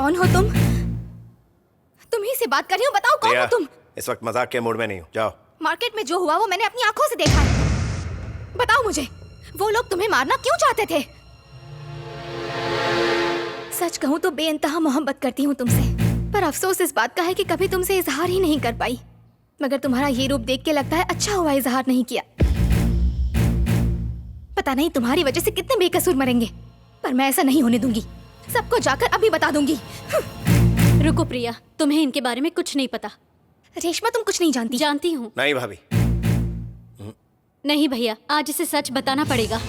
कौन हो तुम? तुम्ही से बात कर रही हूँ, बताओ कौन हो तुम? इस वक्त मजाक के मूड में नहीं हूँ, जाओ। मार्केट में जो हुआ वो मैंने अपनी आंखों से देखा है। बताओ मुझे, वो लोग तुम्हें मारना क्यों चाहते थे? सच कहूँ तो बेइंतहा मोहब्बत करती हूँ तुमसे, पर अफसोस इस बात का है कि कभी तुमसे इजहार ही नहीं कर पाई। मगर तुम्हारा ये रूप देख के लगता है अच्छा हुआ इजहार नहीं किया। पता नहीं तुम्हारी वजह से कितने बेकसूर मरेंगे, पर मैं ऐसा नहीं होने दूंगी। सबको जाकर अभी बता दूंगी। रुको प्रिया, तुम्हें इनके बारे में कुछ नहीं पता। रेशमा तुम कुछ नहीं जानती। जानती हूँ। नहीं भाभी। नहीं भैया, आज इसे सच बताना पड़ेगा।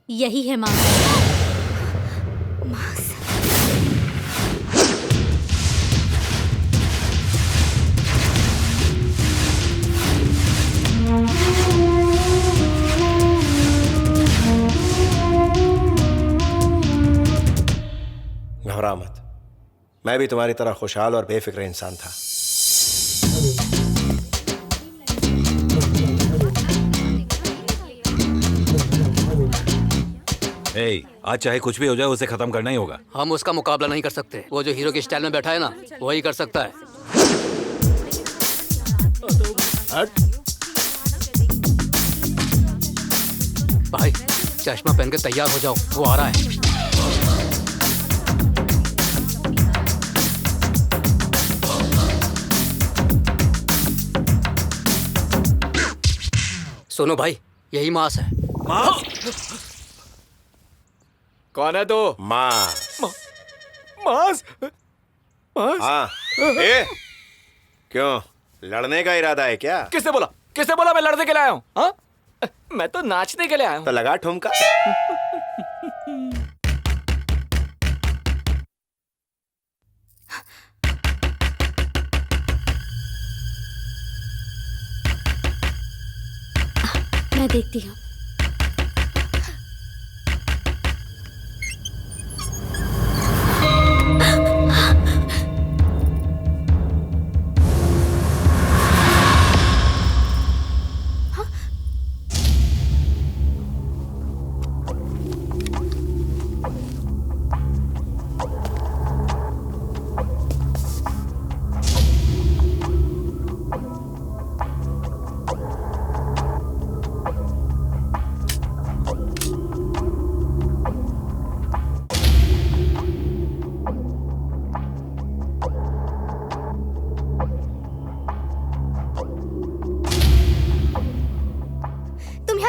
यही है माँ। घबरा मत, मैं भी तुम्हारी तरह खुशहाल और बेफिक्र इंसान था। आज चाहे कुछ भी हो जाए उसे खत्म करना ही होगा। हम उसका मुकाबला नहीं कर सकते। वो जो हीरो के स्टाइल में बैठा है ना, वही कर सकता है। भाई चश्मा पहन के तैयार हो जाओ, वो आ रहा है। सुनो भाई, यही मांस है। मांस? कौन है तो? मांस। मांस? हाँ। क्यों, लड़ने का इरादा है क्या? किसने बोला? किसने बोला मैं लड़ने के लिए आया हूँ? हाँ? मैं तो नाचने के लिए आया हूँ। तो लगा ठुमका। मैं देखती हूँ।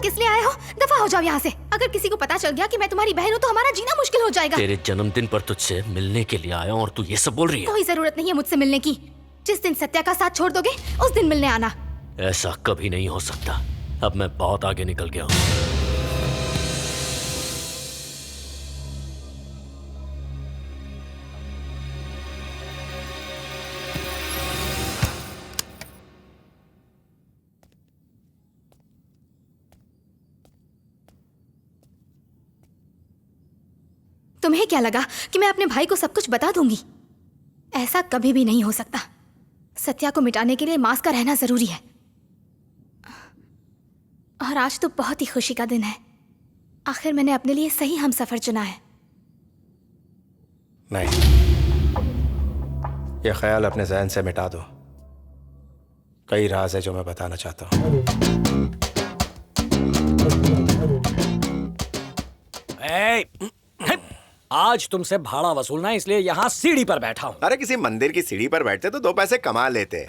किस लिए आए हो? दफा हो जाओ यहाँ से। अगर किसी को पता चल गया कि मैं तुम्हारी बहन हूँ तो हमारा जीना मुश्किल हो जाएगा। तेरे जन्मदिन पर तुझसे मिलने के लिए आया हूँ और तू ये सब बोल रही है? कोई जरूरत नहीं है मुझसे मिलने की। जिस दिन सत्या का साथ छोड़ दोगे उस दिन मिलने आना। ऐसा कभी नहीं हो सकता। अब मैं बहुत आगे निकल गया हूँ। तुम्हें क्या लगा कि मैं अपने भाई को सब कुछ बता दूंगी? ऐसा कभी भी नहीं हो सकता। सत्या को मिटाने के लिए मांस का रहना जरूरी है। और आज तो बहुत ही खुशी का दिन है। आखिर मैंने अपने लिए सही हमसफर चुना है। नहीं, ये ख्याल अपने जहन से मिटा दो। कई राज है जो मैं बताना चाहता हूँ। आज तुमसे भाड़ा वसूलना है, इसलिए यहाँ सीढ़ी पर बैठा हूँ। अरे किसी मंदिर की सीढ़ी पर बैठते तो 2 पैसे कमा लेते।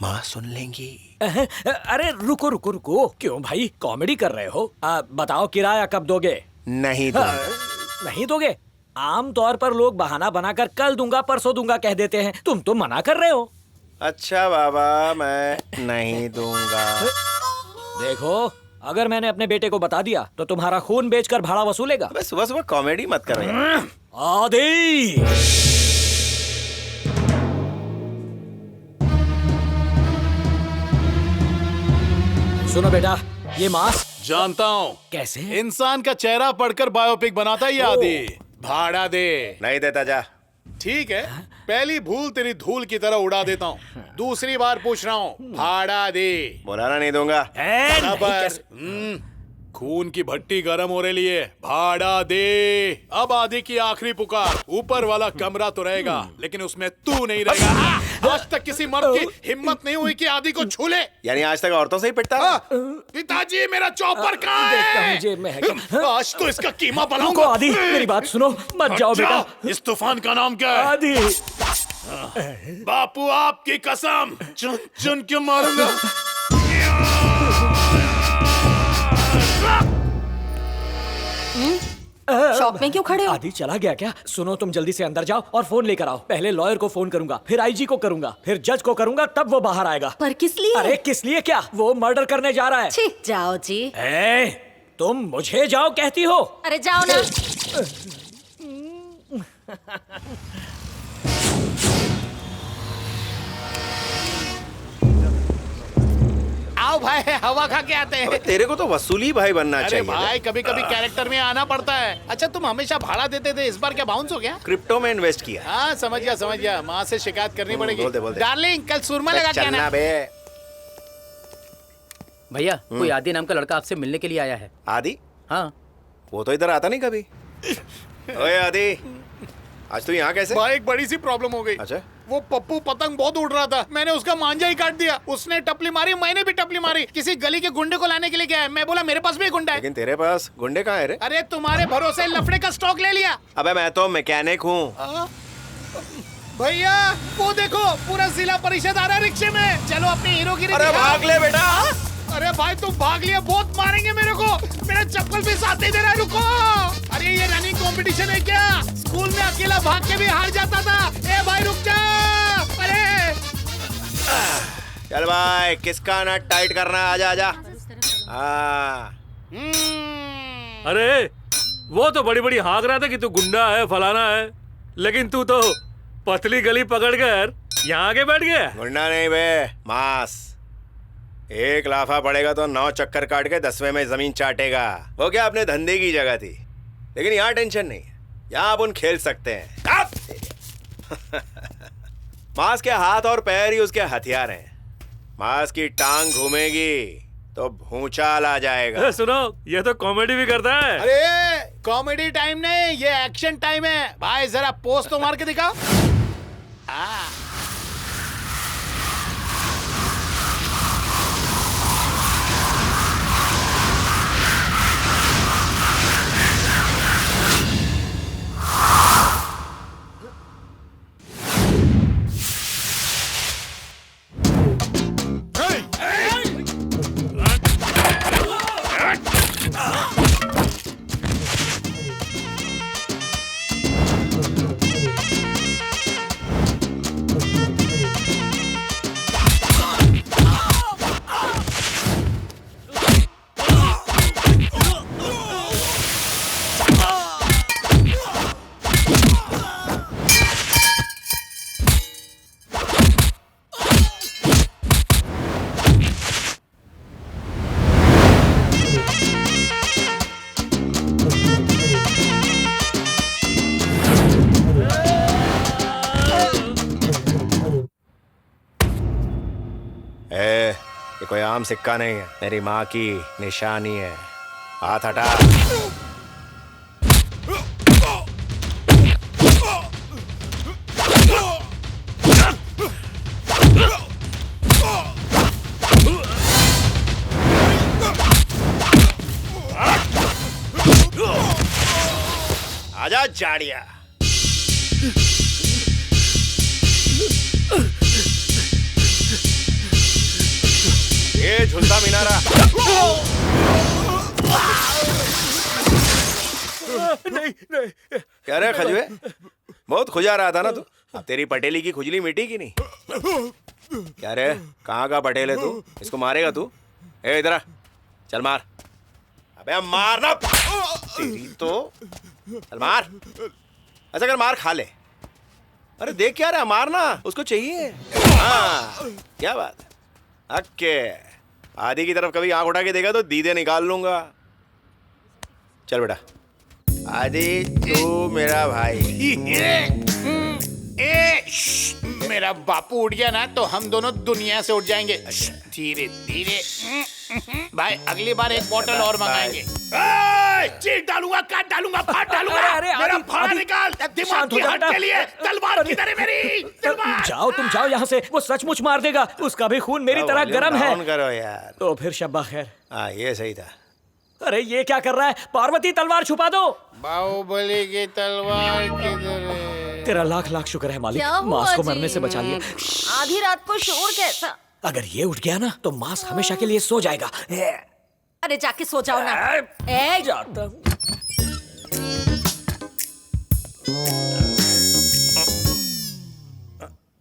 माँ सुन लेंगी। अरे रुको रुको रुको, क्यों भाई कॉमेडी कर रहे हो? बताओ किराया कब दोगे? नहीं दूंगा। नहीं दोगे? आमतौर पर लोग बहाना बनाकर कल दूंगा परसों दूंगा कह देते हैं। तुम तो मना कर रहे हो। अच्छा बाबा, मैं नहीं दूंगा। देखो, अगर मैंने अपने बेटे को बता दिया तो तुम्हारा खून बेचकर भाड़ा वसूलेगा। अबे सुबह सुबह कॉमेडी मत करो यार। आदि सुनो बेटा, ये मांस जानता हूँ। कैसे? इंसान का चेहरा पढ़कर बायोपिक बनाता ही आदि। भाड़ा दे। नहीं देता, जा। ठीक है, पहली भूल तेरी धूल की तरह उड़ा देता हूँ। दूसरी बार पूछ रहा हूँ, भाड़ा दे। बुलाना नहीं दूंगा। खून की भट्टी गर्म हो रही है, भाड़ा दे। अब आदि की आखिरी पुकार। ऊपर वाला कमरा तो रहेगा, लेकिन उसमें तू नहीं रहेगा। आज तक किसी मर्द की हिम्मत नहीं हुई कि आदि को छू ले। यानी आज तक औरतों से ही पिटता? पिताजी मेरा चॉपर कहाँ देखता है? हूँ जेब में है। आज तो इसका कीमा रुको बनाऊंगा। आदि, मेरी बात सुनो, मत जाओ बेटा। इस तूफान का नाम क्या है? आदि, बापू आपकी कसम, चुन चुन के मारूंगा। शॉप में क्यों खड़े हो? आदि चला गया क्या? सुनो, तुम जल्दी से अंदर जाओ और फोन लेकर आओ। पहले लॉयर को फोन करूंगा, फिर आईजी को करूंगा, फिर जज को करूंगा, तब वो बाहर आएगा। पर किस लिए? अरे किस लिए क्या, वो मर्डर करने जा रहा है। छी, जाओ जी। तुम मुझे जाओ कहती हो? अरे जाओ ना। आओ भाई, हवा खा के आते हैं। अबे तेरे को तो वसूली भाई बनना अरे चाहिए। भाई, कभी कभी कैरेक्टर में आना पड़ता है। अच्छा, तुम हमेशा भाड़ा देते थे, इस बार क्या बाउंस हो गया? क्रिप्टो में इन्वेस्ट किया। हाँ, समझ गया। माँ से शिकायत करनी पड़ेगी। बोल दे। डार्लिंग, कल सुरमा लगा के चलना आना। बे। भैया कोई आदि नाम का लड़का आपसे मिलने के लिए आया है। आदि? हाँ। वो तो इधर आता नहीं कभी। ओए आदि, आज तू यहाँ कैसे? भाई, एक बड़ी सी प्रॉब्लम हो गई। अच्छा? वो पप्पू पतंग बहुत उड़ रहा था, मैंने उसका मांझा ही काट दिया। उसने टपली मारी, मैंने भी टपली मारी। किसी गली के गुंडे को लाने के लिए गया है। मैं बोला मेरे पास भी एक गुंडा है। लेकिन तेरे पास गुंडे कहाँ है रे? अरे तुम्हारे भरोसे लफड़े का स्टॉक ले लिया। अबे मैं तो मैकेनिक हूँ। भैया वो देखो, पूरा जिला परिषद आ रहा है रिक्शे में। चलो अपनी हीरोगिरी अरे दिखाओ। भाग ले बेटा। अरे भाई, तुम भाग लिया, बहुत मारेंगे मेरे को। मेरा चप्पल भी साथ नहीं दे रहा है, रुको। अरे ये रनिंग कंपटीशन है क्या? स्कूल में अकेला भाग के भी हार जाता था। ए भाई रुक जा। अरे चल भाई, किसका नट टाइट करना है? आजा। हाँ। अरे वो तो बड़ी बड़ी हाँक रहा था कि तू गुंडा है, फलाना है, लेकिन तू तो पतली गली पकड़कर यहाँ आके बैठ गया। गुंडा नहीं बे, मास। एक लाफा पड़ेगा तो 9 चक्कर काट के 10वें में जमीन चाटेगा। वो क्या अपने धंधे की जगह थी, लेकिन यहाँ टेंशन नहीं, यहाँ अपन खेल सकते हैं। मास के हाथ और पैर ही उसके हथियार हैं। मास की टांग घूमेगी तो भूचाल आ जाएगा। सुनो, ये तो कॉमेडी भी करता है। अरे कॉमेडी टाइम नहीं, ये एक्शन टाइम है। भाई जरा पोस्ट तो मार के दिखाओ। ये कोई आम सिक्का नहीं है, मेरी माँ की निशानी है। हाथ हटा। आजा जाड़िया। ये झुलता मीनारा। नहीं। क्या रे खजुए, बहुत खुजा रहा था ना तू। अब तेरी पटेली की खुजली मिटी की नहीं? क्या रे, कहाँ का पटेल है तू? इसको मारेगा तू? ए इधर आ, चल मार। अबे मार ना तेरी तो। चल मार। अच्छा कर, मार खा ले। अरे देख क्या रहा, मारना उसको चाहिए। हाँ क्या बात है। ओके, आदि की तरफ कभी आंख उठा के देखा तो दीदे निकाल लूंगा। चल बेटा। आदि तू मेरा भाई। मेरा बापू उठ गया ना तो हम दोनों दुनिया से उठ जाएंगे। धीरे धीरे। भाई अगली बार एक बोतल और मंगाएंगे। चीट डालूंगा, काट डालूंगा, फाड़ डालूंगा। अरे, मेरा आदि, फाड़ा आदि, निकाल। दिमाग शांत हो की जा हट बेटा। के लिए तलवार किधर है मेरी? तलवार। जाओ तुम जाओ यहाँ से, वो सचमुच मार देगा, उसका भी खून मेरी तरह गर्म है। डाउन करो यार। तो फिर शब्बा खैर। हाँ ये सही था। अरे ये क्या कर रहा है? पार्वती तलवार छुपा दो। बाहुबली की तलवार किधर है? तेरा लाख लाख शुक्र है मालिक, क्या हुआ मांस को जी? मरने से बचा लिया। आधी रात को शोर कैसा? अगर ये उठ गया ना तो मांस हमेशा के लिए सो जाएगा। अरे जाके सो जाओ ना। ए, जाता हूँ।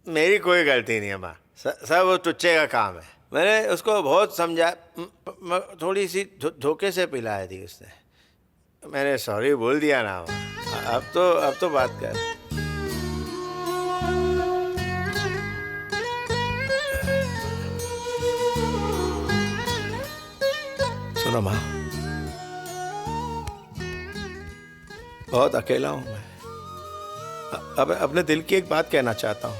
मेरी कोई गलती नहीं है माँ, सब वो टुच्चे का काम है। मैंने उसको बहुत समझा, थोड़ी सी धोखे से पिलाया थी उसने। मैंने सॉरी बोल दिया ना माँ। अब तो बात कर। सुनो माँ, बहुत अकेला हूं मैं। अब अपने दिल की एक बात कहना चाहता हूं।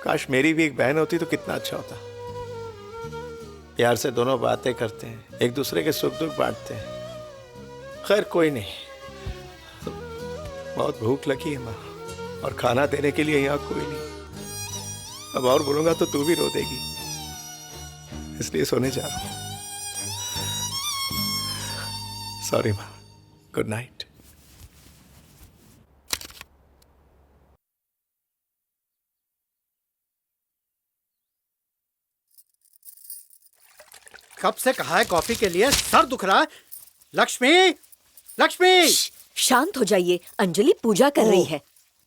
काश मेरी भी एक बहन होती तो कितना अच्छा होता। प्यार से दोनों बातें करते हैं, एक दूसरे के सुख दुख बांटते हैं। खैर कोई नहीं, बहुत भूख लगी है माँ, और खाना देने के लिए यहाँ कोई नहीं। अब और बोलूंगा तो तू भी रो देगी, इसलिए सोने जा रहा हूँ। सॉरी माँ, गुड नाइट। कब से कहा है कॉफी के लिए, सर दुख रहा है। लक्ष्मी, लक्ष्मी। शांत हो जाइए, अंजलि पूजा कर रही है।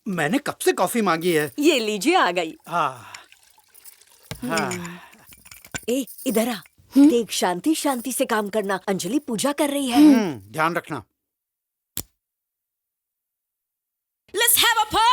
मैंने कब से कॉफी मांगी है। ये लीजिए, आ गई। हाँ हाँ। ए, इधर आ। देख, शांति शांति से काम करना, अंजलि पूजा कर रही है। ध्यान रखना। Let's have a party!